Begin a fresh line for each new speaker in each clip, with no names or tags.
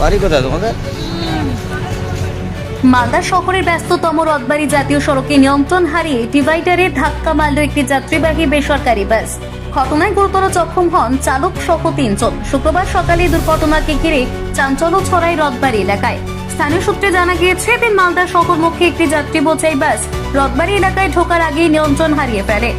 বাড়ি কোথায় তোমাদের?
মালদা শহরের ব্যস্ততম রথবাড়ি জাতীয় সড়কে নিয়ন্ত্রণ হারিয়ে ডিভাইডারে ধাক্কা মারল একটি যাত্রীবাহী বেসরকারি বাস। ঘটনায় গুরুতর জখম হন চালক সহ 3 জন। শুক্রবার সকালে দুর্ঘটনাকে ঘিরে চাঞ্চল্য ছড়ায় রথবাড়ি এলাকায়। স্থানীয় সূত্রে জানা গিয়েছে, এদিন মালদা শহরমুখী একটি যাত্রী বোঝাই বাস রথবাড়ি এলাকায় ঢোকার আগেই নিয়ন্ত্রণ হারিয়ে ফেলে।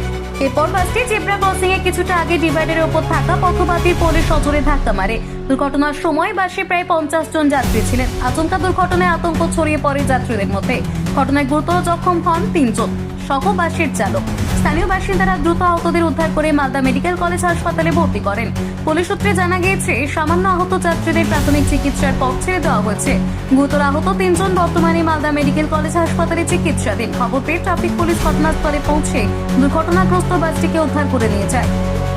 এরপর বাসটি জেব্রা ক্রসিং এ কিছুটা আগে ডিভাইডারের উপর থাকা পথবাতির পোলে সজোরে ধাক্কা মারে। দুর্ঘটনার সময় বাসে প্রায় 50 জন যাত্রী ছিলেন। আচমকা দুর্ঘটনায় আতঙ্ক ছড়িয়ে পড়ে যাত্রীদের মধ্যে। ঘটনায় গুরুতর জখম হন 3 জন সহ বাসের চালক। স্থানীয় বাসিন্দারা দ্রুত আহতদের উদ্ধার করে মালদা মেডিকেল কলেজ হাসপাতালে ভর্তি করেন। পুলিশ সূত্রে জানা গিয়েছে, সামান্য আহত যাত্রীদের প্রাথমিক চিকিৎসার পর ছেড়ে দেওয়া হয়েছে। গুরুতর আহত 3 জন বর্তমানে মালদা মেডিকেল কলেজ হাসপাতালে চিকিৎসাধীন। খবর পেয়ে ট্রাফিক পুলিশ ঘটনাস্থলে পৌঁছে দুর্ঘটনাগ্রস্ত বাসটিকে উদ্ধার করে নিয়ে যায়।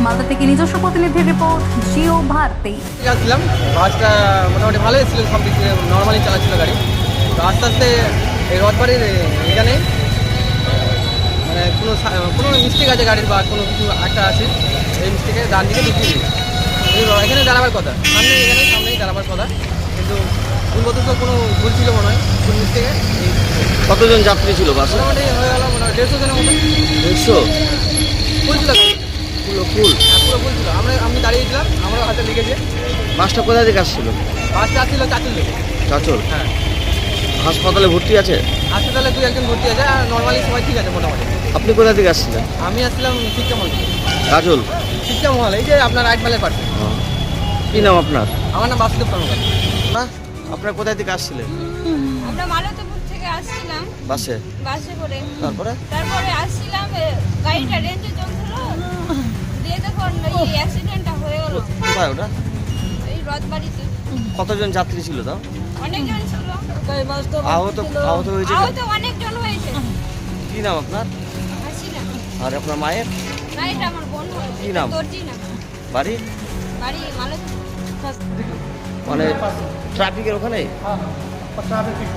মালদা থেকে নিজস্ব প্রতিনিধির রিপোর্ট, জিও ভারতী।
যাচ্ছিলাম, বাসটা মোটামুটি ভালোই ছিল, সব দিক থেকে নর্মালি চালাচ্ছিল গাড়ি। তো আস্তে আস্তে এই রথবাড়ির এখানে মানে কোনো মিস্টেক আছে গাড়ির বা কোনো কিছু একটা আছে, এই মিস্টেকে ডান দিকে ঢুকিয়ে দিই। এখানে দাঁড়াবার কথা, সামনেই দাঁড়াবার কথা, কিন্তু ভুলবশত কোনো ভুল ছিল মনে হয়, ভুল মিস্টেকে
কতজন যাত্রী ছিল বাসে?
মোটামুটি হয়ে গেল মোটামুটি 150 জনের মতো।
150?
ফুল ছিল গাড়ি,
পুরো ফুল?
হ্যাঁ পুরো ফুল ছিল। আমি দাঁড়িয়েছিলাম, আমারও হাতে লেগেছে।
বাসটা কোথা থেকে আসছিল?
বাসটা আসছিল চাচুর থেকে।
চাচল?
হ্যাঁ,
হাসপাতালে ভর্তি আছে?
হাসপাতালে 2-1 জন ভর্তি আছে, আর নর্মালি সবাই ঠিক আছে মোটামুটি।
আপনি কোথা থেকে আসছিলেন?
আমি আসছিলাম শিক্ষা মহল থেকে।
কাজল?
শিক্ষা মহল, এই যে আপনার রাইট মালের পাশে।
কি নাম আপনার?
আমার নাম বাসুদেব কর্মকার।
না, আপনার কোথায় থেকে আসছিলেন?
আমরা মালতীপুর থেকে আসছিলাম
বাসে?
বাসে করে।
তারপরে?
তারপরে আসছিলাম, গাড়িটা রেঞ্জে চলছিল, দিয়ে দেখুন এই অ্যাক্সিডেন্টটা হয়ে গেল
কোথায় ওটা?
এই রথবাড়িতে।
কতজন যাত্রী ছিল তাও?
অনেকজন ছিল,
আহত আহত হয়েছে?
আহত অনেকজন হয়েছে।
কি নাম আপনার?
আসি না,
আর আপনার মায়ের
না এটা আমার বোন হয়েছে।
কি নাম?
দর্জি না,
বাড়ি?
বাড়ি মালতীপুর।
মানে ট্রাফিকের ওখানে?
ট্রাফিক